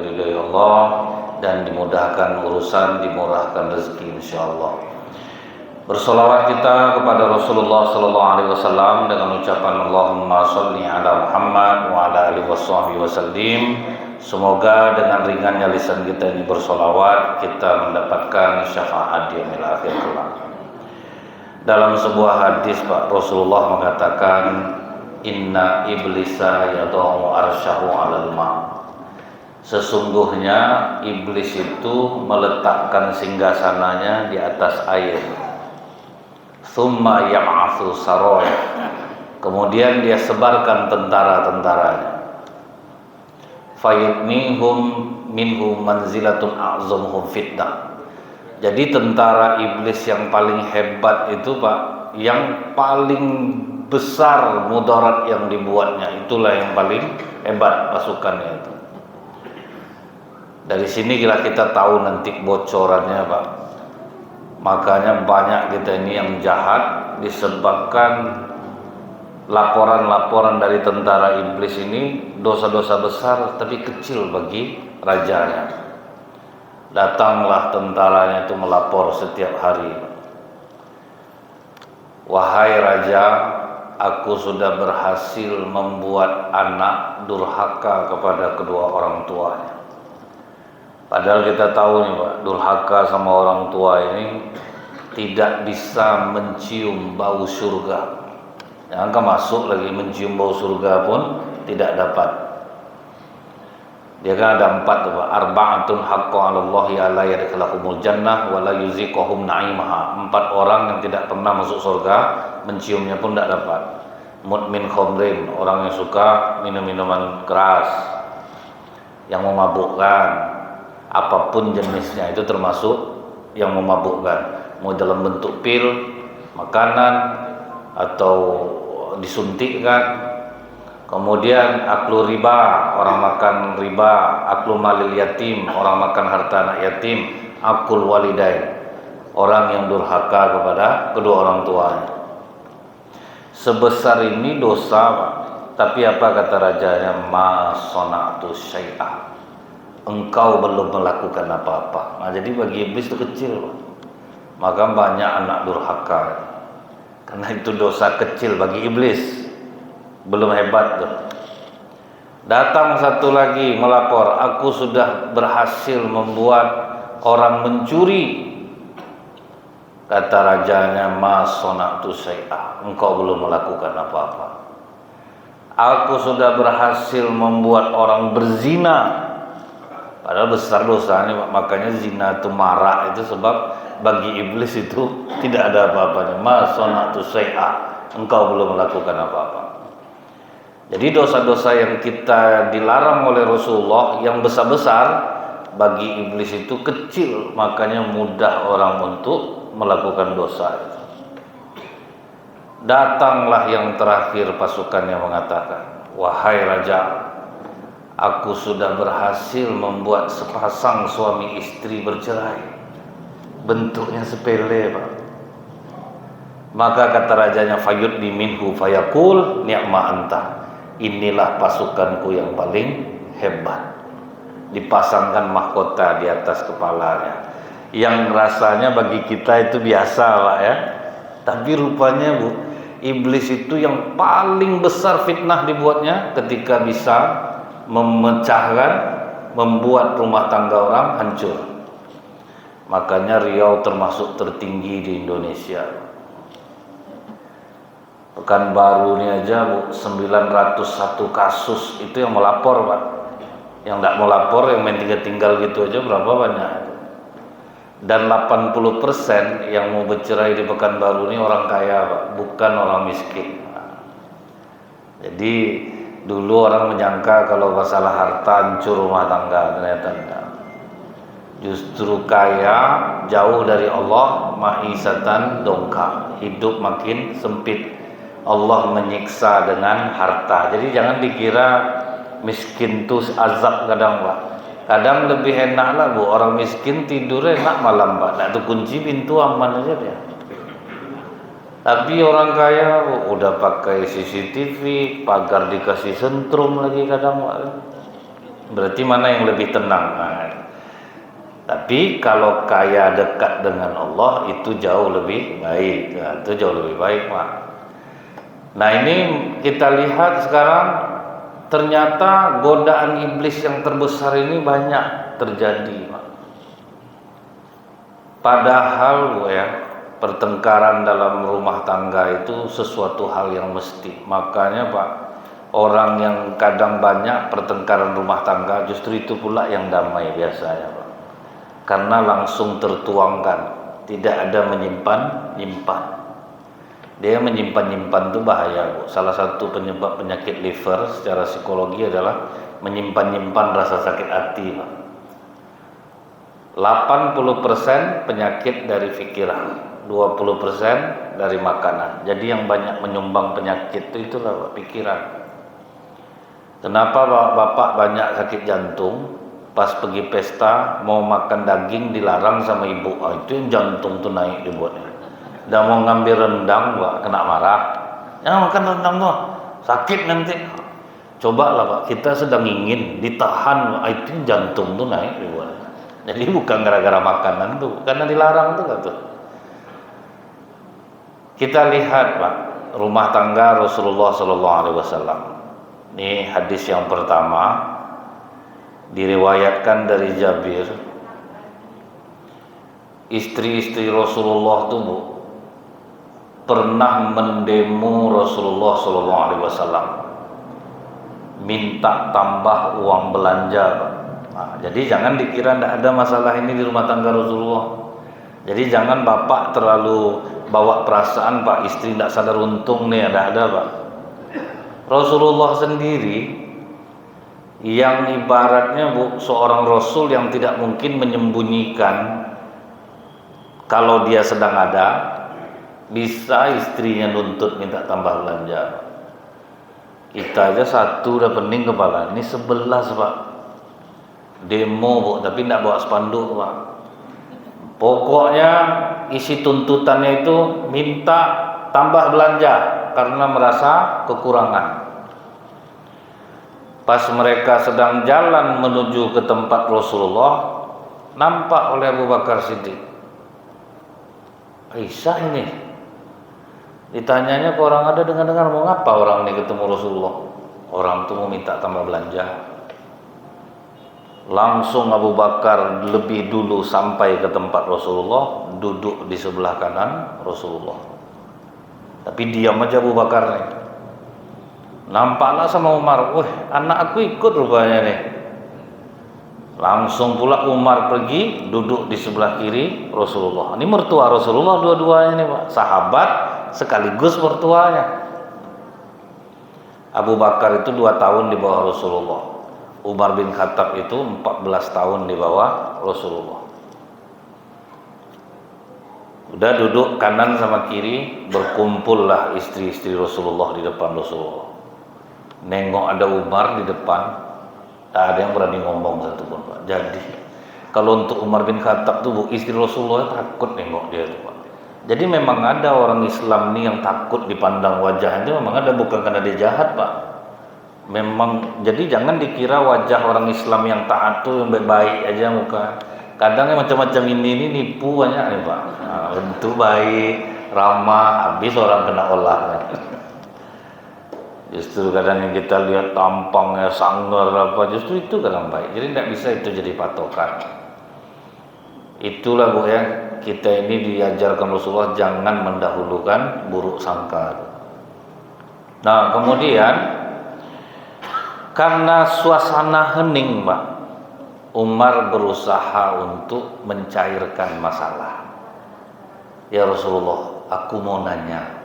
Ridho Allah dan dimudahkan urusan, dimurahkan rezeki insyaallah. Bersolawat kita kepada Rasulullah sallallahu alaihi wasallam dengan ucapan Allahumma sholli ala Muhammad wa ala alihi wasallim. Semoga dengan ringannya lisan kita ini bersolawat, kita mendapatkan syafaat di yaumil akhir kelak. Dalam sebuah hadis Pak Rasulullah mengatakan, inna iblisa yadau arsyahu 'alal ma'. Sesungguhnya iblis itu meletakkan singgasananya di atas air. Tsumma yab'atsu saroy. Kemudian dia sebarkan tentara-tentaranya. Fayudnihum minhu manzilatun a'zamuhum fitnah. Jadi tentara iblis yang paling hebat itu Pak, yang paling besar mudarat yang dibuatnya, itulah yang paling hebat pasukannya itu. Dari sini kita tahu nanti bocorannya Pak. Makanya banyak kita ini yang jahat disebabkan laporan-laporan dari tentara iblis ini, dosa-dosa besar tapi kecil bagi rajanya. Datanglah tentaranya itu melapor setiap hari. Wahai raja, aku sudah berhasil membuat anak durhaka kepada kedua orang tuanya. Padahal kita tahu nih Pak, durhaka sama orang tua ini tidak bisa mencium bau surga. Yang akan masuk lagi mencium bau surga pun tidak dapat. Dia kan ada 4 tuh Pak. Arba'atun haqqo 'alallahi alla yadkhulahumul jannah wa la yuziquhum na'imaha. 4 orang yang tidak pernah masuk surga, menciumnya pun tidak dapat. Mudmin khamrin, orang yang suka minum-minuman keras, yang memabukkan, apapun jenisnya itu termasuk yang memabukkan, mau dalam bentuk pil, makanan, atau disuntikkan. Kemudian aklu riba, orang makan riba. Aklu malil yatim, orang makan harta anak yatim. Akul walidain, orang yang durhaka kepada kedua orang tuanya. Sebesar ini dosa Pak. Tapi apa kata rajanya? Ma sona'tu syai'ah, engkau belum melakukan apa-apa. Nah, jadi bagi iblis itu kecil Pak. Maka banyak anak durhaka, karena itu dosa kecil bagi iblis, belum hebat tuh. Datang satu lagi melapor, aku sudah berhasil membuat orang mencuri. Kata rajanya, ma sona'tu syai'ah, engkau belum melakukan apa-apa. Aku sudah berhasil membuat orang berzina. Padahal besar dosanya, makanya zina itu marah itu sebab bagi iblis itu tidak ada apa-apanya. Ma sona'tu syai'ah, engkau belum melakukan apa-apa. Jadi dosa-dosa yang kita dilarang oleh Rasulullah yang besar-besar, bagi iblis itu kecil, makanya mudah orang untuk melakukan dosa itu. Datanglah yang terakhir pasukannya mengatakan, wahai raja, aku sudah berhasil membuat sepasang suami istri bercerai. Bentuknya sepele Pak. Maka kata rajanya, fayudni minhu fayaqul ni'ma anta. Inilah pasukanku yang paling hebat. Dipasangkan mahkota di atas kepalanya, yang rasanya bagi kita itu biasa Pak ya. Tapi rupanya Bu, iblis itu yang paling besar fitnah dibuatnya ketika bisa memecahkan, membuat rumah tangga orang hancur. Makanya Riau termasuk tertinggi di Indonesia. Pekanbaru ini aja Bu, 901 kasus itu yang melapor Pak. Yang tidak melapor, yang main tinggal gitu aja berapa banyak. Dan 80% yang mau bercerai di Pekanbaru ini orang kaya Pak, bukan orang miskin. Jadi dulu orang menyangka kalau masalah harta hancur rumah tangga, ternyata tidak. Justru kaya, jauh dari Allah, maisatan dongkak, hidup makin sempit. Allah menyiksa dengan harta. Jadi jangan dikira miskin itu azab kadang Pak. Kadang lebih enak lah Bu, orang miskin tidur enak malam Pak. Nak tu kunci pintu aman aja dia. Tapi orang kaya udah pakai CCTV, pagar dikasih sentrum lagi kadang Pak. Berarti mana yang lebih tenang? Nah, tapi kalau kaya dekat dengan Allah itu jauh lebih baik. Nah, itu jauh lebih baik, Pak. Nah, ini kita lihat sekarang ternyata godaan iblis yang terbesar ini banyak terjadi, Pak. Padahal ya, pertengkaran dalam rumah tangga itu sesuatu hal yang mesti. Makanya Pak, orang yang kadang banyak pertengkaran rumah tangga justru itu pula yang damai biasanya Pak. Karena langsung tertuangkan, tidak ada menyimpan-nyimpan. Dia menyimpan-nyimpan itu bahaya Bu. Salah satu penyebab penyakit liver secara psikologi adalah menyimpan-nyimpan rasa sakit hati Pak. 80% penyakit dari pikiran, 20% dari makanan. Jadi yang banyak menyumbang penyakit itu itulah pikiran. Kenapa bapak banyak sakit jantung? Pas pergi pesta mau makan daging dilarang sama ibu, itu yang jantung tuh naik dibuatnya. Dan mau ngambil rendang, Pak, kena marah. Jangan makan rendang tuh, sakit nanti. Cobalah Pak, kita sedang ingin ditahan, itu jantung tuh naik dibuatnya. Jadi bukan gara-gara makanan tuh, karena dilarang tuh kan tuh. Kita lihat Pak, rumah tangga Rasulullah SAW. Ini hadis yang pertama. Diriwayatkan dari Jabir, istri-istri Rasulullah itu Bu, pernah mendemo Rasulullah SAW, minta tambah uang belanja Pak. Nah, jadi jangan dikira tidak ada masalah ini di rumah tangga Rasulullah. Jadi jangan bapak terlalu bawa perasaan Pak, istri tidak sadar untung nih, ada Pak. Rasulullah sendiri yang ibaratnya Bu, seorang Rasul yang tidak mungkin menyembunyikan kalau dia sedang ada, bisa istrinya nuntut minta tambah belanja. Kita aja satu udah pening kepala, ini 11 Pak, demo Bu, tapi tidak bawa spanduk Pak. Pokoknya isi tuntutannya itu minta tambah belanja karena merasa kekurangan. Pas mereka sedang jalan menuju ke tempat Rasulullah, nampak oleh Abu Bakar Siddiq. Aisyah ini. Ditanyanya ke orang, ada dengar-dengar mau ngapa orang ini ketemu Rasulullah? Orang itu mau minta tambah belanja. Langsung Abu Bakar lebih dulu sampai ke tempat Rasulullah, duduk di sebelah kanan Rasulullah. Tapi diam aja Abu Bakar nih. Nampaklah sama Umar, wah anak aku ikut rupanya nih. Langsung pula Umar pergi duduk di sebelah kiri Rasulullah. Ini mertua Rasulullah dua-duanya nih Pak, sahabat sekaligus mertuanya. Abu Bakar itu 2 tahun di bawah Rasulullah. Umar bin Khattab itu 14 tahun di bawah Rasulullah. Udah duduk kanan sama kiri, berkumpullah istri-istri Rasulullah di depan Rasulullah. Nengok ada Umar di depan, tak ada yang berani ngomong satu pun Pak. Jadi kalau untuk Umar bin Khattab tuh Bu, istri Rasulullah takut nengok dia tuh Pak. Jadi memang ada orang Islam nih yang takut dipandang wajahnya, memang ada, bukan karena dia jahat Pak. Memang, jadi jangan dikira wajah orang Islam yang taat tuh yang baik aja muka. Kadang yang macam-macam ini nipu banyak nih Pak. Nah, bentuk baik, ramah, habis orang kena olah kan. Justru kadang yang kita lihat tampangnya sanggar apa, justru itu kadang baik. Jadi tidak bisa itu jadi patokan. Itulah Bu ya, kita ini diajarkan Rasulullah jangan mendahulukan buruk sangka. Nah kemudian karena suasana hening Pak, Umar berusaha untuk mencairkan masalah. Ya Rasulullah, aku mau nanya.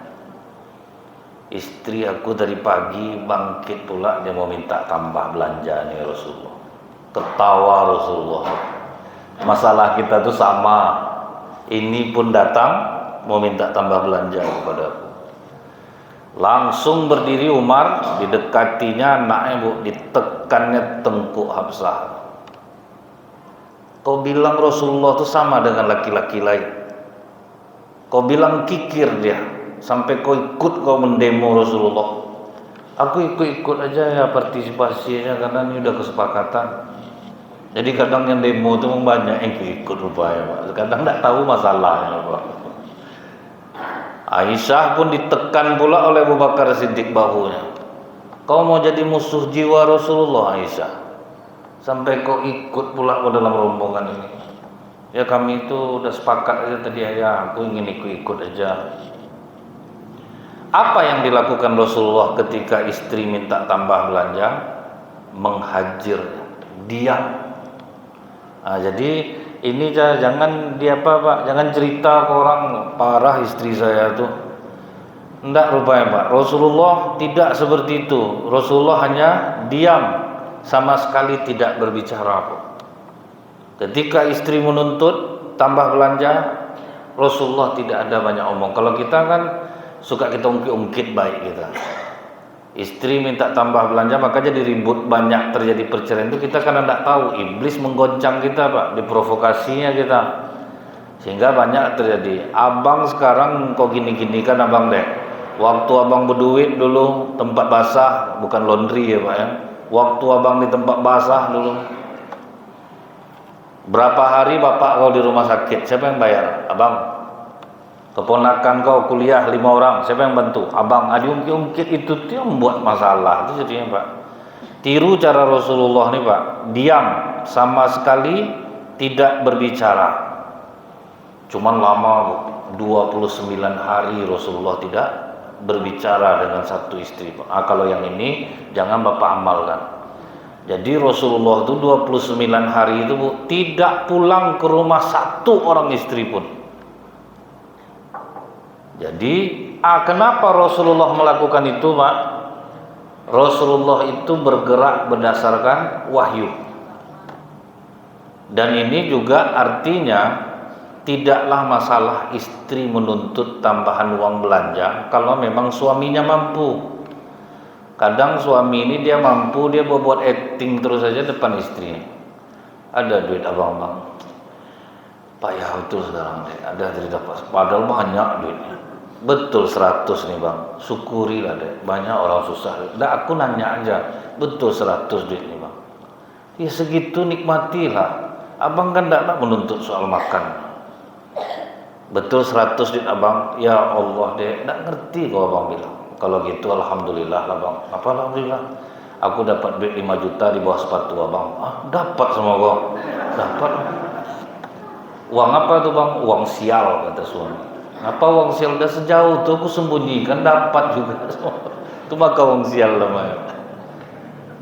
Istri aku dari pagi bangkit pula, dia mau minta tambah belanja nih Rasulullah. Ketawa Rasulullah. Masalah kita tuh sama. Ini pun datang mau minta tambah belanja kepada aku. Langsung berdiri Umar, didekatinya anaknya Bu, ditekannya tengkuk Hafsah. Kau bilang Rasulullah itu sama dengan laki-laki lain. Kau bilang kikir dia, sampai kau ikut kau mendemo Rasulullah. Aku ikut-ikut aja ya partisipasinya karena ini udah kesepakatan. Jadi kadang yang demo itu banyak yang ikut rupanya Pak. Kadang tidak tahu masalahnya Pak. Aisyah pun ditekan pula oleh Abu Bakar Siddiq bahunya. Kau mau jadi musuh jiwa Rasulullah Aisyah, sampai kau ikut pula ke dalam rombongan ini. Ya kami itu udah sepakat aja tadi ya, aku ingin ikut-ikut aja. Apa yang dilakukan Rasulullah ketika istri minta tambah belanja? Menghajir, diam. Nah, jadi ini jangan dia apa Pak, jangan cerita ke orang parah istri saya tuh. Enggak rupanya Pak, Rasulullah tidak seperti itu. Rasulullah hanya diam, sama sekali tidak berbicara Pak. Ketika istri menuntut tambah belanja, Rasulullah tidak ada banyak omong. Kalau kita kan suka kita ungkit-ungkit baik kita. Istri minta tambah belanja maka jadi ribut, banyak terjadi perceraian itu kita kan tidak tahu. Iblis menggoncang kita Pak, diprovokasinya kita. Sehingga banyak terjadi. Abang sekarang kok gini-gini kan abang dek. Waktu abang berduit dulu tempat basah, bukan laundry ya Pak ya. Waktu abang di tempat basah dulu. Berapa hari bapak kau di rumah sakit, siapa yang bayar? Abang. Keponakan kau kuliah 5 orang, siapa yang bantu? Abang. Diungkit-ungkit itu tuh yang membuat masalah. Itu jadinya Pak. Tiru cara Rasulullah nih Pak. Diam, sama sekali tidak berbicara. Cuman lama 29 hari Rasulullah tidak berbicara dengan satu istri. Kalau yang ini jangan Bapak amalkan. Jadi Rasulullah itu 29 hari itu tidak pulang ke rumah satu orang istri pun. Jadi kenapa Rasulullah melakukan itu Pak? Rasulullah itu bergerak berdasarkan wahyu. Dan ini juga artinya tidaklah masalah istri menuntut tambahan uang belanja kalau memang suaminya mampu. Kadang suami ini dia mampu, dia buat acting terus saja depan istrinya. Ada duit abang-abang, payah betul sekarang deh. Ada dari dapat, padahal banyak duitnya. Betul 100 nih bang, syukurilah deh. Banyak orang susah. Aku nanya aja, betul 100 duit nih bang. Ya segitu nikmatilah. Abang kan tidak menuntut soal makan. Betul 100 duit abang, ya Allah deh, tidak ngerti kalau abang bilang. Kalau gitu alhamdulillah lah bang. Apa alhamdulillah? Aku dapat duit 5 juta di bawah sepatu abang. Dapat sama bang. Dapat. Uang apa tuh bang? Uang sial kata suami. Apa uang sial? Udah sejauh tuh aku sembunyikan, dapat juga. Itu maka uang sial namanya.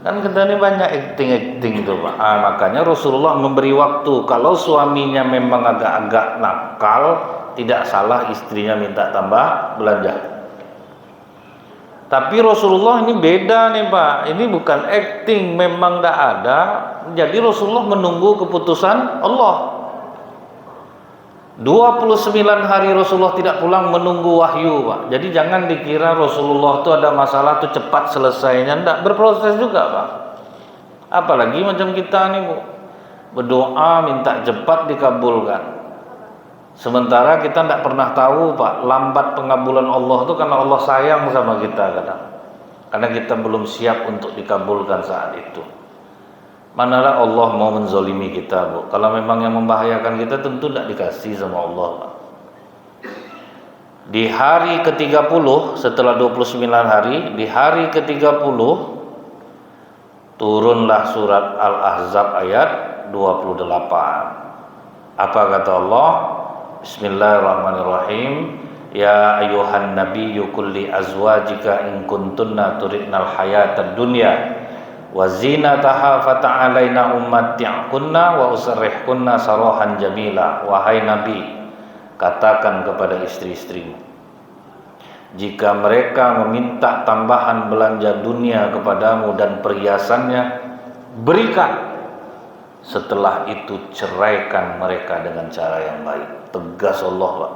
Kan kita ini banyak acting-acting itu Pak. Makanya Rasulullah memberi waktu. Kalau suaminya memang agak-agak nakal, tidak salah istrinya minta tambah belanja. Tapi Rasulullah ini beda nih Pak. Ini bukan acting, memang tidak ada. Jadi Rasulullah menunggu keputusan Allah. 29 hari Rasulullah tidak pulang menunggu wahyu Pak. Jadi jangan dikira Rasulullah itu ada masalah tuh cepat selesainya. Tidak, berproses juga Pak. Apalagi macam kita nih Bu, berdoa minta cepat dikabulkan. Sementara kita tidak pernah tahu Pak, lambat pengabulan Allah itu karena Allah sayang sama kita kadang. Karena kita belum siap untuk dikabulkan saat itu. Manalah Allah mau menzolimi kita Bu. Kalau memang yang membahayakan kita tentu tidak dikasih sama Allah Pak. Di hari ke-30 setelah 29 hari, di hari ke-30 turunlah surat Al-Ahzab ayat 28. Apa kata Allah? Bismillahirrahmanirrahim. Ya ayuhan nabiyyu kulli azwajika in kuntunna turidnal hayatad dunya wa zinataha fata'alaina ummatti'kunna wa usarrihkunna sarahan jamila. Wahai Nabi, katakan kepada istri-istrimu, jika mereka meminta tambahan belanja dunia kepadamu dan perhiasannya, berikan. Setelah itu ceraikan mereka dengan cara yang baik. Tegas Allah Pak.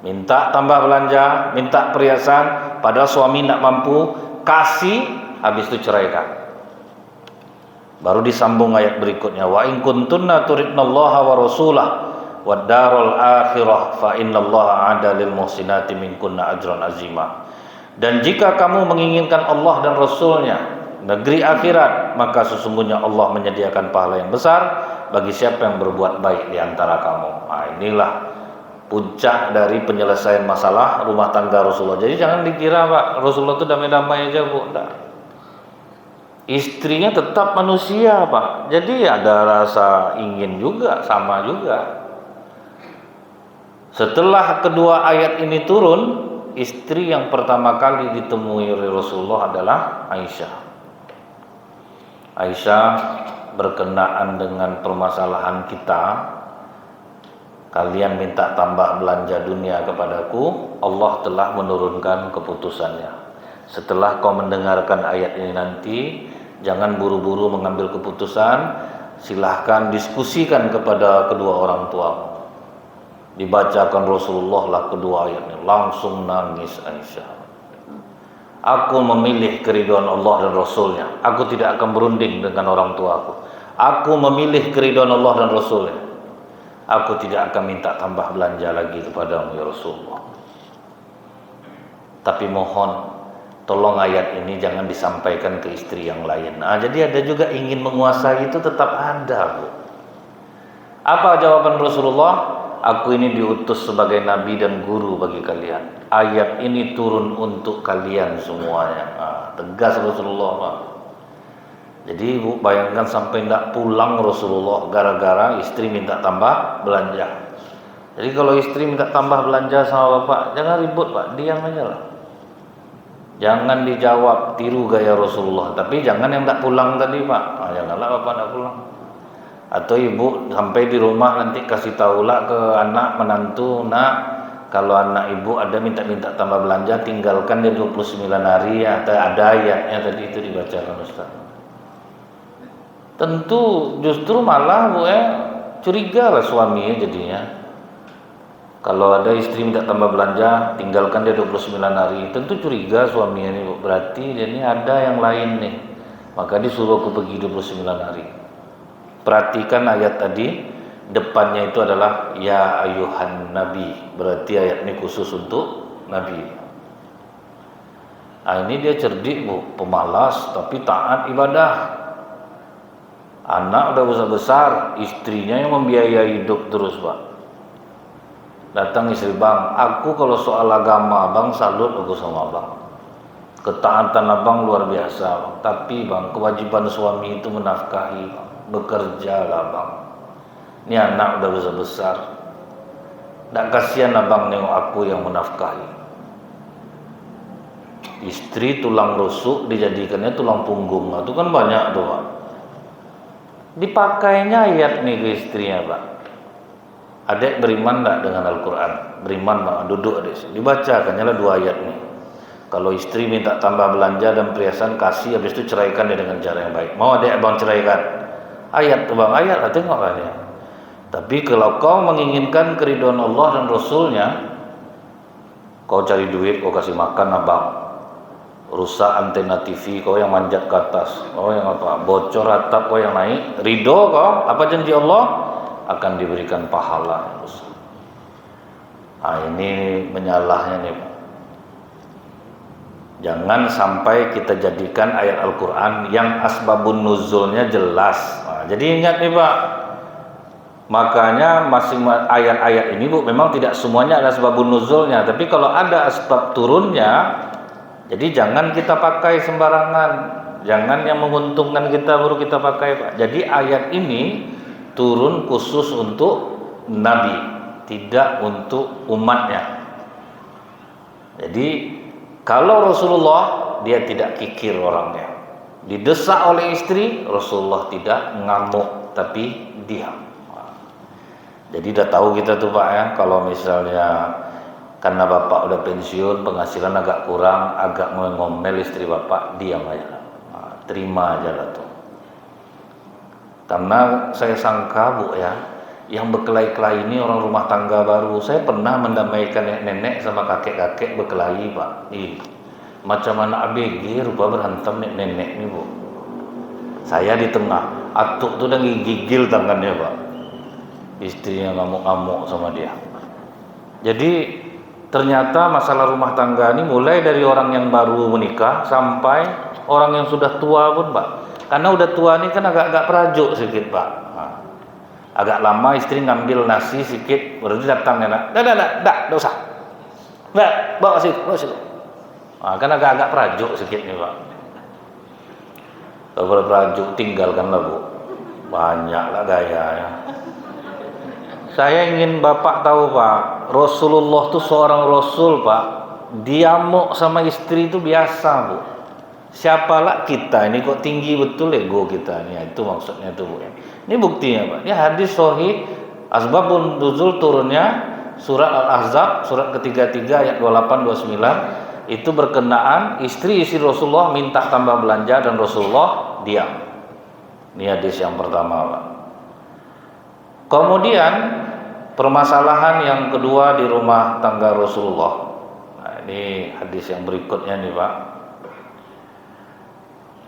Minta tambah belanja, minta perhiasan, padahal suami tidak mampu, kasih, habis itu ceraikan. Baru disambung ayat berikutnya, wa in kuntunna turidnallaha wa rasulah wad darul akhirah fa innallaha 'ada lil muhsinati minkunna ajran azima. Dan jika kamu menginginkan Allah dan Rasul-Nya, negeri akhirat, maka sesungguhnya Allah menyediakan pahala yang besar bagi siapa yang berbuat baik di antara kamu. Nah, inilah puncak dari penyelesaian masalah rumah tangga Rasulullah. Jadi jangan dikira Pak, Rasulullah itu damai-damai aja Bu. Enggak. Istrinya tetap manusia Pak. Jadi ada rasa ingin juga, sama juga. Setelah kedua ayat ini turun, istri yang pertama kali ditemui oleh Rasulullah adalah Aisyah. Aisyah berkenaan dengan permasalahan kita, kalian minta tambah belanja dunia kepadaku, Allah telah menurunkan keputusannya. Setelah kau mendengarkan ayat ini nanti, jangan buru-buru mengambil keputusan, silahkan diskusikan kepada kedua orang tuamu. Dibacakan Rasulullah lah kedua ayatnya, langsung nangis Aisyah. Aku memilih keridhaan Allah dan Rasulnya. Aku tidak akan berunding dengan orang tuaku. Aku memilih keridhaan Allah dan Rasulnya. Aku tidak akan minta tambah belanja lagi kepadamu ya Rasulullah. Tapi mohon, tolong ayat ini jangan disampaikan ke istri yang lain. Nah, jadi ada juga ingin menguasai itu tetap ada Bu. Apa jawaban Rasulullah? Aku ini diutus sebagai nabi dan guru bagi kalian. Ayat ini turun untuk kalian semuanya. Tegas Rasulullah Pak. Jadi Bu bayangkan sampai tidak pulang Rasulullah gara-gara istri minta tambah belanja. Jadi kalau istri minta tambah belanja sama bapak, jangan ribut Pak, diam aja lah. Jangan dijawab, tiru gaya Rasulullah. Tapi jangan yang tidak pulang tadi Pak. Janganlah bapak tidak pulang. Atau ibu sampai di rumah nanti kasih tahulah ke anak menantu, nak, kalau anak ibu ada minta-minta tambah belanja, tinggalkan dia 29 hari ya. Ada ayatnya tadi itu dibacakan Ustaz. Tentu justru malah Bu curiga lah suaminya jadinya. Kalau ada istri minta tambah belanja, tinggalkan dia 29 hari, tentu curiga suaminya nih Bu. Berarti dia ini ada yang lain nih. Maka disuruh aku pergi 29 hari. Perhatikan ayat tadi, depannya itu adalah ya ayuhan nabi, berarti ayat ini khusus untuk nabi. Nah, ini dia cerdik Bu, pemalas tapi taat ibadah. Anak udah besar-besar, istrinya yang membiayai hidup terus Pak. Datang istri, bang, aku kalau soal agama abang salut aku sama abang. Ketaatan abang luar biasa Bang. Tapi bang, kewajiban suami itu menafkahi Bang. Bekerja lah Bang. Ini anak udah besar-besar. Tak kasihan abang nengok aku yang menafkahi. Istri tulang rusuk dijadikannya tulang punggung. Itu kan banyak tuh Pak. Dipakainya ayat nih ke istrinya Pak. Adek beriman tak dengan Al-Quran? Beriman Pak, duduk adek. Dibacakannya lah 2 ayat nih. Kalau istri minta tambah belanja dan perhiasan, kasih, habis itu ceraikan dia dengan cara yang baik. Mau adek abang ceraikan? Ayat tuh Bang, ayat lah, tengoklah dia. Tapi kalau kau menginginkan keridhaan Allah dan Rasulnya, kau cari duit, kau kasih makan abang. Rusak antena TV, kau yang manjat ke atas. Kau yang apa? Bocor atap, kau yang naik. Ridho kau, apa janji Allah? Akan diberikan pahala. Nah, ini menyalahnya nih Pak. Jangan sampai kita jadikan ayat Al-Quran yang asbabun nuzulnya jelas. Nah, jadi ingat nih Pak, makanya masing ayat-ayat ini Bu memang tidak semuanya ada asbabun nuzulnya. Tapi kalau ada asbab turunnya, jadi jangan kita pakai sembarangan. Jangan yang menguntungkan kita baru kita pakai Pak. Jadi ayat ini turun khusus untuk Nabi, tidak untuk umatnya. Jadi kalau Rasulullah, dia tidak kikir orangnya. Didesak oleh istri, Rasulullah tidak ngamuk, tapi diam. Jadi udah tahu kita tuh Pak ya, kalau misalnya karena Bapak udah pensiun, penghasilan agak kurang, agak ngomel istri Bapak, diam aja. Terima aja lah tuh. Karena saya sangka Bu ya, yang berkelahi-kelahi ini orang rumah tangga baru. Saya pernah mendamaikan nenek sama kakek-kakek berkelahi Pak. Macam anak ABG rupa berhantam nenek nih Bu. Saya di tengah, atuk tuh udah gigil tangannya Pak. Istrinya ngamuk-ngamuk sama dia. Jadi ternyata masalah rumah tangga ini mulai dari orang yang baru menikah sampai orang yang sudah tua pun, Pak. Karena udah tua ini kan agak-agak perajuk sedikit, Pak. Agak lama istri ngambil nasi sedikit, baru datang enak. Dah usah. Nggak, bawa situ. Kan agak-agak perajuk sedikit nih, Pak. Kalau perajuk tinggalkanlah, Bu. Banyaklah gayanya. Saya ingin Bapak tahu, Pak, Rasulullah itu seorang Rasul, Pak. Diamuk sama istri itu biasa, Bu. Siapalah kita ini kok tinggi betul ego kita ini, itu maksudnya tuh, Bu. Ini buktinya, Pak. Ini hadis sahih, asbabun nuzul turunnya surat Al-Ahzab, surat ke-33 ayat 28-29, itu berkenaan istri-istri Rasulullah minta tambah belanja dan Rasulullah diam. Ini hadis yang pertama, Pak. Kemudian permasalahan yang kedua di rumah tangga Rasulullah. Nah, ini hadis yang berikutnya nih, Pak.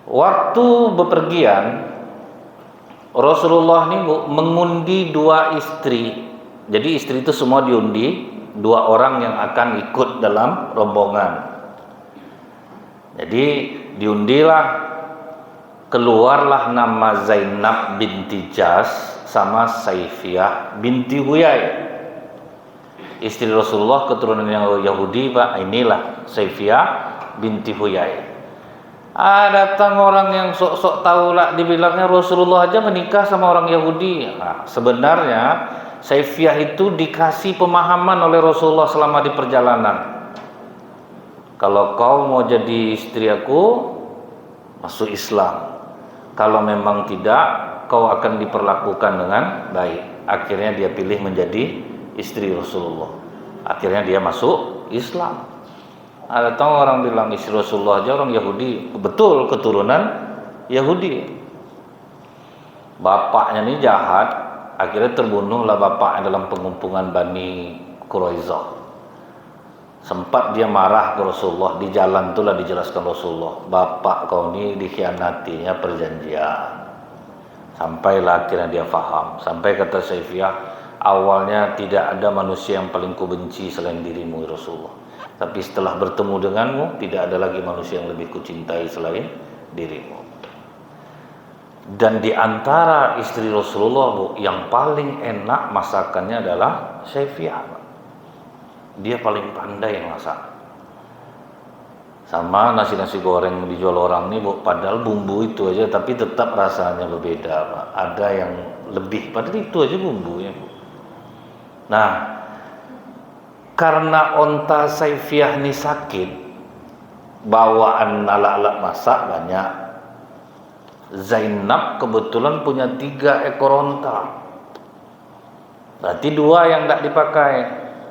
Waktu bepergian Rasulullah ini mengundi 2 istri. Jadi istri itu semua diundi, 2 orang yang akan ikut dalam rombongan. Jadi diundilah, keluarlah nama Zainab binti Jas sama Saifiyah binti Huyai. Istri Rasulullah keturunan yang Yahudi, Pak. Inilah Saifiyah binti Huyai. Datang orang yang sok-sok tahu lah, dibilangnya Rasulullah aja menikah sama orang Yahudi. Nah, sebenarnya Saifiyah itu dikasih pemahaman oleh Rasulullah selama di perjalanan. Kalau kau mau jadi istri aku, masuk Islam. Kalau memang tidak, kau akan diperlakukan dengan baik. Akhirnya dia pilih menjadi istri Rasulullah. Akhirnya dia masuk Islam. Ada tahu orang bilang istri Rasulullah aja orang Yahudi, betul keturunan Yahudi. Bapaknya ini jahat, akhirnya terbunuhlah bapaknya dalam pengumpulan Bani Quraizah. Sempat dia marah ke Rasulullah, di jalan itulah dijelaskan Rasulullah, bapak kau ini dikhianatinya perjanjian. Sampailah akhirnya dia faham. Sampai kata Saifiyah, awalnya tidak ada manusia yang paling kubenci selain dirimu Rasulullah. Tapi setelah bertemu denganmu, tidak ada lagi manusia yang lebih kucintai selain dirimu. Dan di antara istri Rasulullah, Bu, yang paling enak masakannya adalah Saifiyah. Dia paling pandai masak. Sama nasi-nasi goreng dijual orang ini, Bu, padahal bumbu itu aja, tapi tetap rasanya berbeda, Pak. Ada yang lebih, padahal itu aja bumbunya, Bu. Nah, karena onta Saifiyah ini sakit, bawaan alat-alat masak banyak. Zainab kebetulan punya 3 ekor onta. Berarti 2 yang tidak dipakai.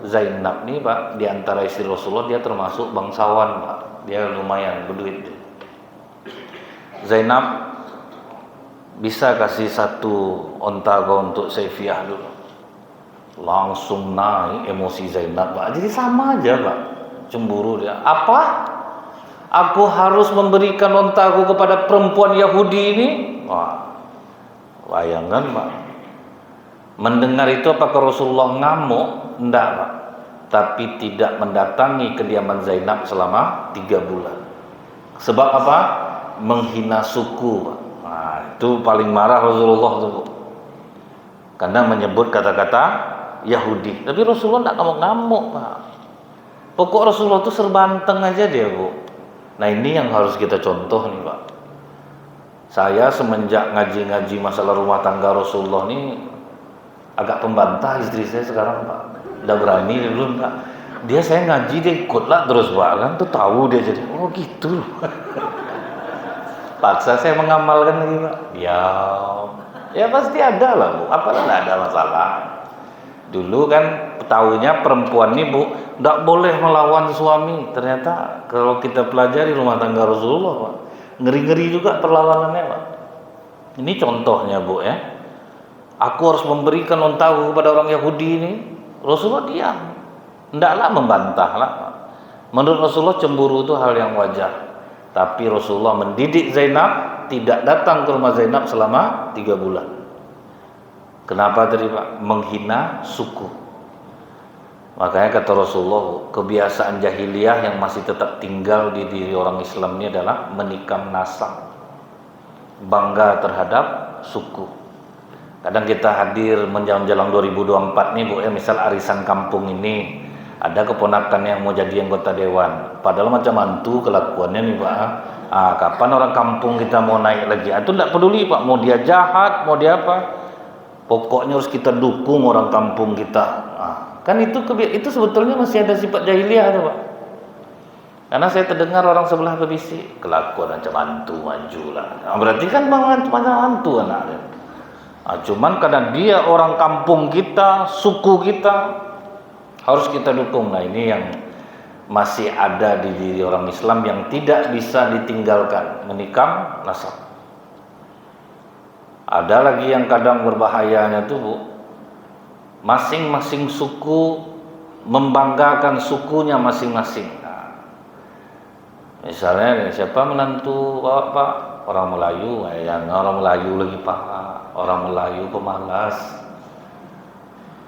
Zainab nih, Pak, di antara istri Rasulullah dia termasuk bangsawan, Pak. Dia lumayan berduit. Zainab, bisa kasih 1 onta kau untuk Saifiyah dulu. Langsung naik emosi Zainab, Pak. Jadi sama aja, Pak, cemburu dia. Apa? Aku harus memberikan ontaku kepada perempuan Yahudi ini? Wah, bayangkan, Pak. Mendengar itu apakah Rasulullah ngamuk? Enggak, Pak. Tapi tidak mendatangi kediaman Zainab selama 3 bulan. Sebab apa? Menghina suku, Pak. Nah, itu paling marah Rasulullah tuh, karena menyebut kata-kata Yahudi. Tapi Rasulullah tidak ngamuk-ngamuk, Pak. Pokok Rasulullah itu serbanteng aja dia, Bu. Nah, ini yang harus kita contoh nih, Pak. Saya semenjak ngaji-ngaji masalah rumah tangga Rasulullah ini agak pembantah istri saya sekarang, Pak. Udah berani dulu, Pak. Dia saya ngaji dia ikutlah terus, Pak. Kan tuh tahu dia jadi, oh gitu. Paksa saya mengamalkan lagi, Pak. Ya pasti ada lah, Bu. Apalah tidak ada masalah. Dulu kan tahunya perempuan ini, Bu, tidak boleh melawan suami. Ternyata kalau kita pelajari rumah tangga Rasulullah, Pak, ngeri-ngeri juga perlawanannya, Pak. Ini contohnya, Bu, ya. Aku harus memberikan ontaku kepada orang Yahudi ini. Rasulullah diam, tidaklah membantah, Pak. Menurut Rasulullah cemburu itu hal yang wajar. Tapi Rasulullah mendidik Zainab, tidak datang ke rumah Zainab selama 3 bulan. Kenapa tadi, Pak? Menghina suku. Makanya kata Rasulullah, kebiasaan jahiliyah yang masih tetap tinggal di diri orang Islam ini adalah menikam nasab, bangga terhadap suku. Kadang kita hadir menjelang 2024 nih Bu ya, misal arisan kampung ini ada keponakan yang mau jadi anggota dewan, padahal macam mantu kelakuannya nih Pak. Kapan orang kampung kita mau naik lagi? Itu tidak peduli Pak, mau dia jahat, mau dia apa, pokoknya harus kita dukung orang kampung kita. Kan itu sebetulnya masih ada sifat jahiliyah tuh Pak. Karena saya terdengar orang sebelah berbisik, kelakuan macam mantu maju lah. Berarti kan macam mantu anaknya. Cuman karena dia orang kampung kita, suku kita, harus kita dukung. Nah ini yang masih ada di diri orang Islam yang tidak bisa ditinggalkan, menikam nasab. Ada lagi yang kadang berbahayanya tuh Bu, masing-masing suku membanggakan sukunya masing-masing. Misalnya siapa menantu Pak? Orang Melayu, yang orang Melayu lagi Pak, orang Melayu pemalas.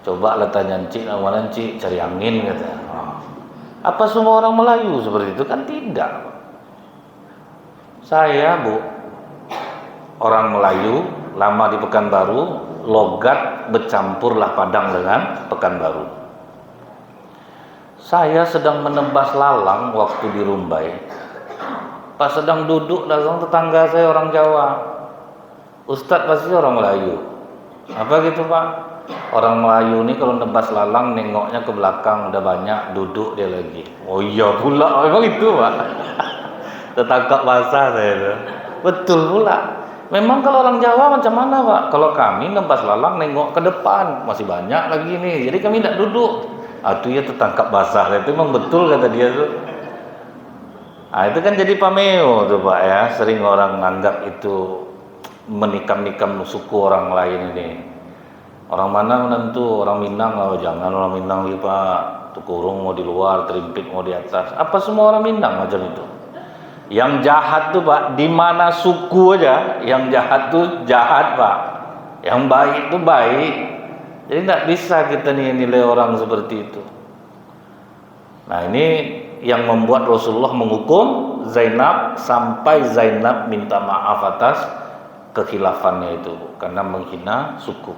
Coba lah tanya Encik, nama Encik, cari angin katanya. Apa semua orang Melayu seperti itu? Kan tidak. Saya Bu, orang Melayu, lama di Pekanbaru, logat bercampurlah Padang dengan Pekanbaru. Saya sedang menebas lalang waktu di Rumbai. Pas sedang duduk, datang tetangga saya orang Jawa. Ustadz pasti orang Melayu. Apa gitu Pak? Orang Melayu ini kalau nebas lalang nengoknya ke belakang, udah banyak, duduk dia lagi. Oh iya pula, memang itu Pak. Tertangkap bahasa saya itu. Betul pula. Memang kalau orang Jawa macam mana Pak? Kalau kami nebas lalang nengok ke depan, masih banyak lagi nih. Jadi kami tidak duduk. Itu ya tertangkap basah. Itu memang betul kata dia tuh. Itu kan jadi pameo tuh Pak ya. Sering orang anggap itu menikam-nikam suku orang lain ini. Orang mana menentu, orang Minang, jangan orang Minang lagi Pak. Tukurung mau di luar, terimpit mau di atas. Apa semua orang Minang macam itu? Yang jahat tuh Pak, di mana suku aja, yang jahat tuh jahat Pak. Yang baik tuh baik. Jadi tidak bisa kita nilai orang seperti itu. Nah ini yang membuat Rasulullah menghukum Zainab sampai Zainab minta maaf atas kekhilafannya itu karena menghina suku.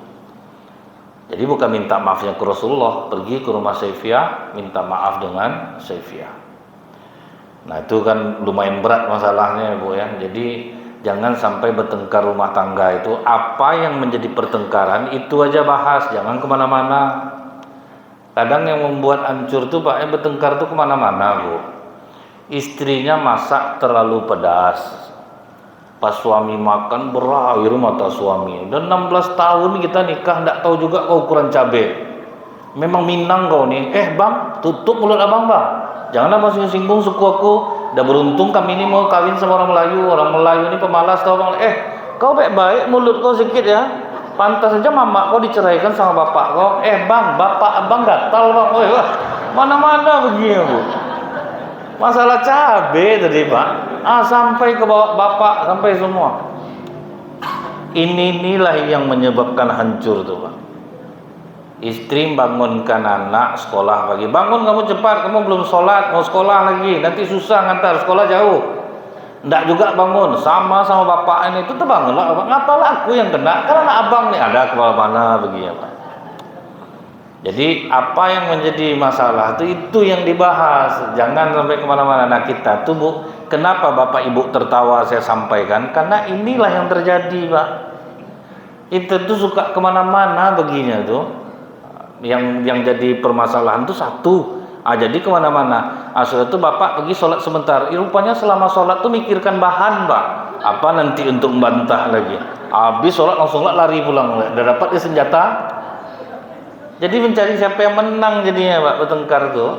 Jadi bukan minta maafnya ke Rasulullah, pergi ke rumah Saifiyah minta maaf dengan Saifiyah. Nah itu kan lumayan berat masalahnya Bu ya. Jadi jangan sampai bertengkar rumah tangga itu, apa yang menjadi pertengkaran itu aja bahas, jangan kemana-mana. Kadang yang membuat hancur tuh Pak, bertengkar tuh kemana-mana Bu. Istrinya masak terlalu pedas, pas suami makan berair mata suami. Dan 16 tahun kita nikah, tidak tahu juga kau ukuran cabai. Memang Minang kau nih. Bang, tutup mulut abang Bang. Janganlah masih singgung suku aku. Udah beruntung kami ini mau kawin sama orang Melayu. Orang Melayu ini pemalas tau Bang. Kau baik-baik mulut kau sedikit ya. Pantas saja mama kau diceraikan sama bapak kau. Bang, bapak abang gatal Bang. Mana-mana begini Bu. Masalah cabai tadi Pak. Sampai ke bawah bapak, sampai semua. Inilah yang menyebabkan hancur tuh Pak. Istri bangunkan anak sekolah pagi. Bangun kamu cepat, kamu belum sholat, mau sekolah lagi, nanti susah ngantar, sekolah jauh. Nggak juga bangun, sama bapak ini, itu terbangunlah. Ngapalah aku yang kena, karena abang nih ada kepala mana begini Pak. Jadi apa yang menjadi masalah itu yang dibahas, jangan sampai kemana-mana. Nah kita tuh Bu, kenapa Bapak Ibu tertawa saya sampaikan? Karena inilah yang terjadi Pak. Itu tuh suka kemana-mana begini tuh. Yang jadi permasalahan tuh satu. Jadi kemana-mana. Setelah itu Bapak pergi sholat sebentar. Rupanya selama sholat tuh mikirkan bahan Pak. Apa nanti untuk membantah lagi. Habis sholat langsung lari pulang. Udah dapat senjata. Jadi mencari siapa yang menang jadinya Pak, bertengkar tuh.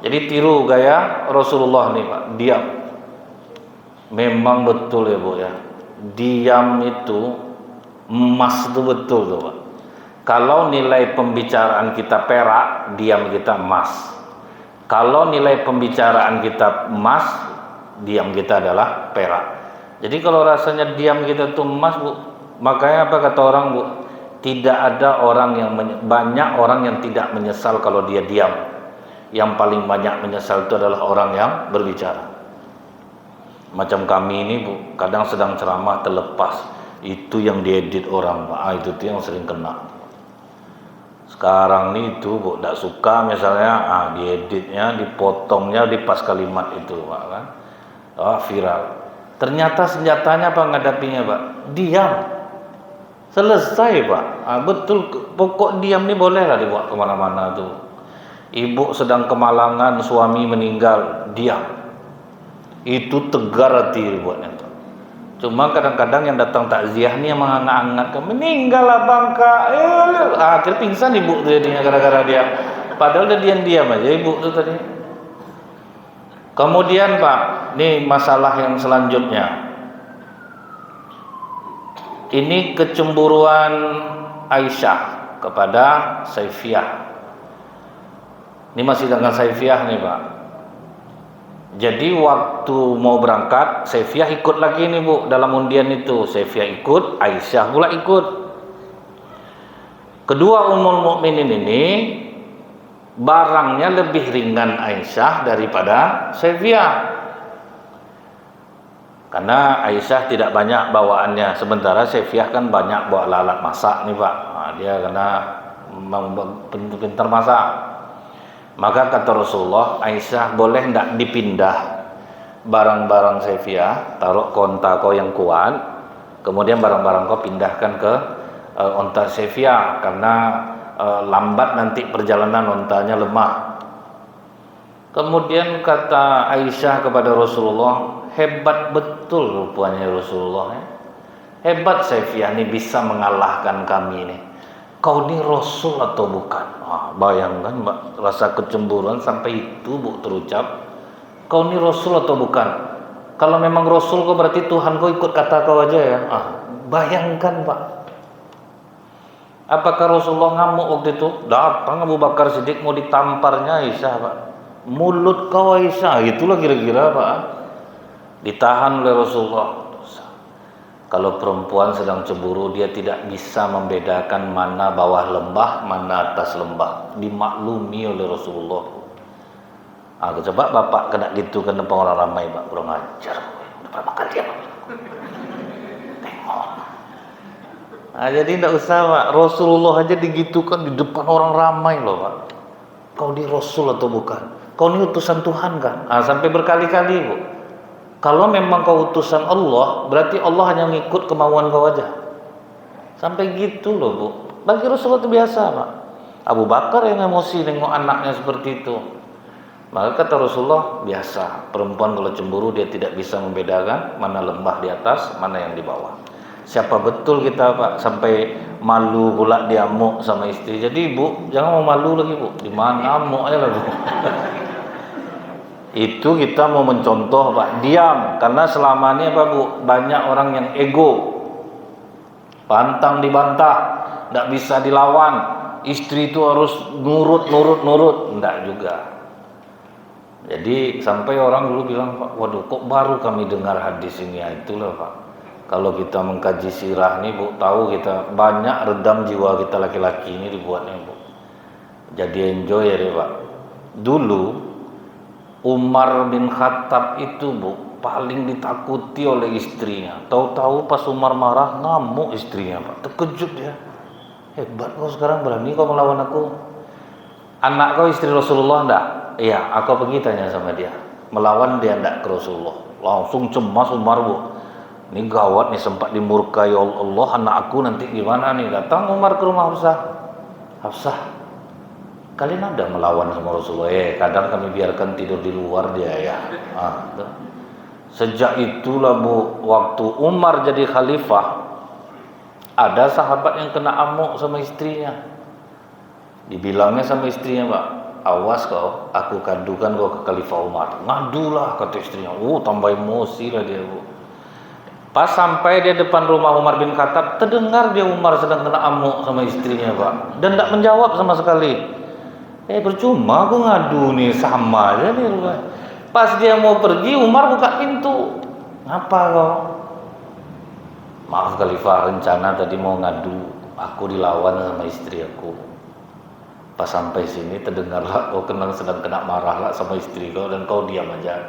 Jadi tiru gaya Rasulullah nih Pak, diam. Memang betul ya Bu ya. Diam itu emas itu betul tuh Pak. Kalau nilai pembicaraan kita perak, diam kita emas. Kalau nilai pembicaraan kita emas, diam kita adalah perak. Jadi kalau rasanya diam kita tuh emas Bu, makanya apa kata orang Bu? Tidak ada orang yang banyak orang yang tidak menyesal kalau dia diam. Yang paling banyak menyesal itu adalah orang yang berbicara. Macam kami ini Bu, kadang sedang ceramah terlepas, itu yang diedit orang Pak. Itu yang sering kena. Sekarang nih itu Bu, tidak suka misalnya dieditnya, dipotongnya di pas kalimat itu Pak kan. Viral. Ternyata senjatanya apa ngadapinya Pak? Diam. Selesai Pak. Betul, pokok diam ini bolehlah dibawa kemana-mana tuh. Ibu sedang kemalangan, suami meninggal, diam. Itu tegar hati buatnya tuh. Cuma kadang-kadang yang datang takziah nih yang menghangat-hangat, meninggal lah bangka, akhirnya pingsan ibu tuh jadinya gara-gara dia. Padahal dia diam-diam aja ibu tuh tadi. Kemudian Pak, nih masalah yang selanjutnya. Ini kecemburuan Aisyah kepada Saifiyah. Ini masih dengan Saifiyah nih Pak. Jadi waktu mau berangkat, Saifiyah ikut lagi nih Bu dalam undian itu. Saifiyah ikut, Aisyah pula ikut. Kedua Ummul Mukminin ini barangnya lebih ringan Aisyah daripada Saifiyah. Karena Aisyah tidak banyak bawaannya, sementara Saifiyah kan banyak bawa alat masak nih Pak. Dia karena pintar masak. Maka kata Rasulullah, Aisyah boleh tidak dipindah barang-barang Saifiyah, taruh konta kau yang kuat, kemudian barang-barang kau pindahkan ke onta Saifiyah, karena lambat nanti perjalanan ontanya lemah. Kemudian kata Aisyah kepada Rasulullah, hebat betul rupanya Rasulullah. Hebat Saifiyah ini bisa mengalahkan kami ini. Kau ini Rasul atau bukan? Bayangkan Mbak, rasa kecemburuan sampai itu Bu terucap. Kau ini Rasul atau bukan? Kalau memang Rasul kau berarti Tuhan kau ikut kata kau aja ya. Bayangkan Pak. Apakah Rasulullah ngamuk waktu itu? Datang Abu Bakar Siddiq mau ditamparnya Aisyah Pak. Mulut kau Aisyah, itulah kira-kira Pak. Ditahan oleh Rasulullah. Kalau perempuan sedang cemburu, dia tidak bisa membedakan mana bawah lembah, mana atas lembah. Dimaklumi oleh Rasulullah. Coba bapak kena gitu kan depan orang ramai Pak, kurang ajar. Udah berapa kali dia Pak? Tengok. Jadi tidak usah Pak, Rasulullah aja digitukan di depan orang ramai loh Pak. Kau di Rasul atau bukan? Kau ini utusan Tuhan kan? Sampai berkali-kali Bu. Kalau memang kau utusan Allah, berarti Allah hanya ngikut kemauan kau aja. Sampai gitu loh Bu. Bagi Rasulullah itu biasa Pak. Abu Bakar yang emosi nengok anaknya seperti itu. Maka kata Rasulullah, biasa. Perempuan kalau cemburu dia tidak bisa membedakan mana lembah di atas, mana yang di bawah. Siapa betul kita Pak sampai malu pula dia amuk sama istri. Jadi Bu, jangan mau malu lagi Bu. Di mana amuk aja lah Bu. Itu kita mau mencontoh Pak, diam. Karena selama ini apa Bu, banyak orang yang ego, pantang dibantah, tidak bisa dilawan. Istri itu harus nurut, tidak juga. Jadi sampai orang dulu bilang Pak, waduh kok baru kami dengar hadis ini. Itulah Pak, kalau kita mengkaji sirah nih Bu, tahu kita banyak redam jiwa kita laki-laki ini dibuatnya Bu. Jadi enjoy ya deh Pak. Dulu Umar bin Khattab itu Bu paling ditakuti oleh istrinya. Tahu-tahu pas Umar marah ngamuk istrinya Pak. Terkejut dia. Hebat kau sekarang, berani kau melawan aku. Anak kau istri Rasulullah enggak? Iya, aku pergi tanya sama dia. Melawan dia enggak ke Rasulullah. Langsung cemas Umar Bu. Ini gawat nih, sempat dimurkai Allah, anak aku nanti gimana nih. Datang Umar ke rumah Hafsah, kalian ada melawan sama Rasulullah? Kadang kami biarkan tidur di luar dia ya. Sejak itulah Bu, waktu Umar jadi khalifah, ada sahabat yang kena amuk sama istrinya. Dibilangnya sama istrinya Pak, awas kau, aku kadukan kau ke Khalifah Umar. Ngadulah kata istrinya. Tambah emosi lah dia Bu. Pas sampai dia depan rumah Umar bin Khattab, terdengar dia Umar sedang kena amuk sama istrinya Pak, dan tidak menjawab sama sekali. Percuma aku ngadu nih, sama aja nih. Pas dia mau pergi, Umar buka pintu. Ngapa kau? Maaf Khalifah, rencana tadi mau ngadu. aku dilawan sama istri aku. Pas sampai sini terdengarlah kau sedang kena marah lah sama istri kau dan kau diam aja.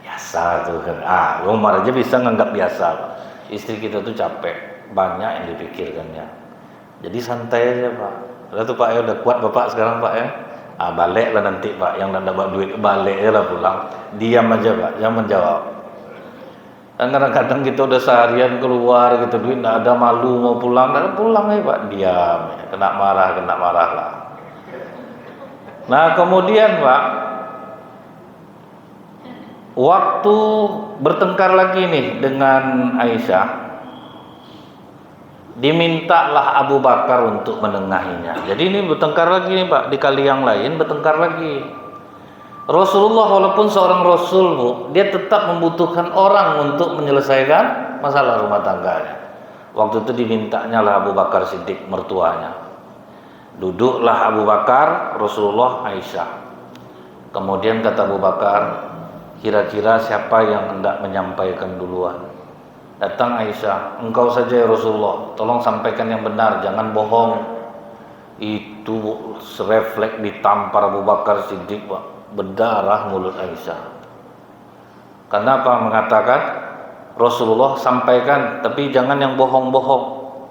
Biasa tuh kan. Umar aja bisa nganggap biasa. Istri kita tuh capek, banyak yang dipikirkannya. Jadi santai aja Pak. Udah tuh Pak ya, udah kuat Bapak sekarang Pak ya. Balik lah nanti Pak, yang nak dapat duit balik aja lah pulang. Diam aja Pak, jangan menjawab. Dan kadang-kadang kita udah seharian keluar gitu, duit nggak ada, malu mau pulang, dan pulang aja Pak, diam ya. Kena marah lah. Nah kemudian Pak, waktu bertengkar lagi nih dengan Aisyah, dimintalah Abu Bakar untuk menengahinya. Jadi ini bertengkar lagi nih Pak, di kali yang lain bertengkar lagi. Rasulullah walaupun seorang Rasul Bu, dia tetap membutuhkan orang untuk menyelesaikan masalah rumah tangganya. Waktu itu dimintanya lah Abu Bakar Siddiq, mertuanya. Duduklah Abu Bakar, Rasulullah, Aisyah. Kemudian kata Abu Bakar, kira-kira siapa yang hendak menyampaikan duluan? Datang Aisyah, engkau saja ya Rasulullah, tolong sampaikan yang benar, jangan bohong. Itu refleks ditampar Abu Bakar Siddiq Pak, berdarah mulut Aisyah. Karena apa? Mengatakan Rasulullah sampaikan, tapi jangan yang bohong-bohong.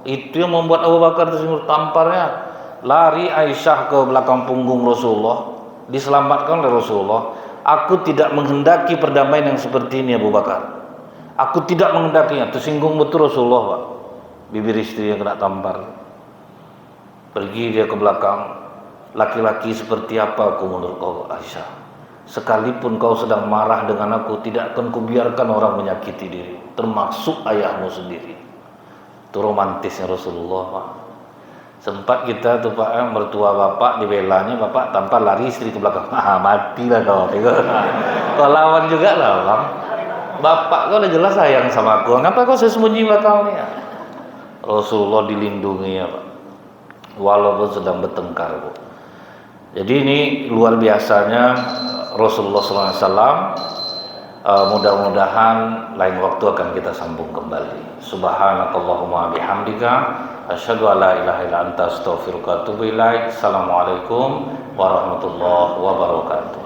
Itu yang membuat Abu Bakar tersinggung, tamparnya. Lari Aisyah ke belakang punggung Rasulullah, diselamatkan oleh Rasulullah. Aku tidak menghendaki perdamaian yang seperti ini Abu Bakar. Aku tidak menghendakinya. Tersinggung betul Rasulullah Pak. Bibir istri yang kena tampar. Pergi dia ke belakang. Laki-laki seperti apa aku menurut kau Aisyah? Sekalipun kau sedang marah dengan aku, tidak akan kubiarkan orang menyakiti diri, termasuk ayahmu sendiri. Itu romantisnya Rasulullah Pak. Sempat kita tuh Pak, mertua bapak dibelanya, bapak tampar lari istri ke belakang. Matilah kau. Kau lawan juga lah Bang. Bapak kau udah jelas sayang sama aku, ngapa kau sembunyi belakangnya? Rasulullah dilindungi ya Pak, walaupun sedang bertengkar Bu. Jadi ini luar biasanya Rasulullah SAW. Mudah-mudahan lain waktu akan kita sambung kembali. Subhanakallahumma bihamdika asyhadu an la ilaha illa anta astaghfiruka wa atubu ilaik. Assalamualaikum warahmatullahi wabarakatuh.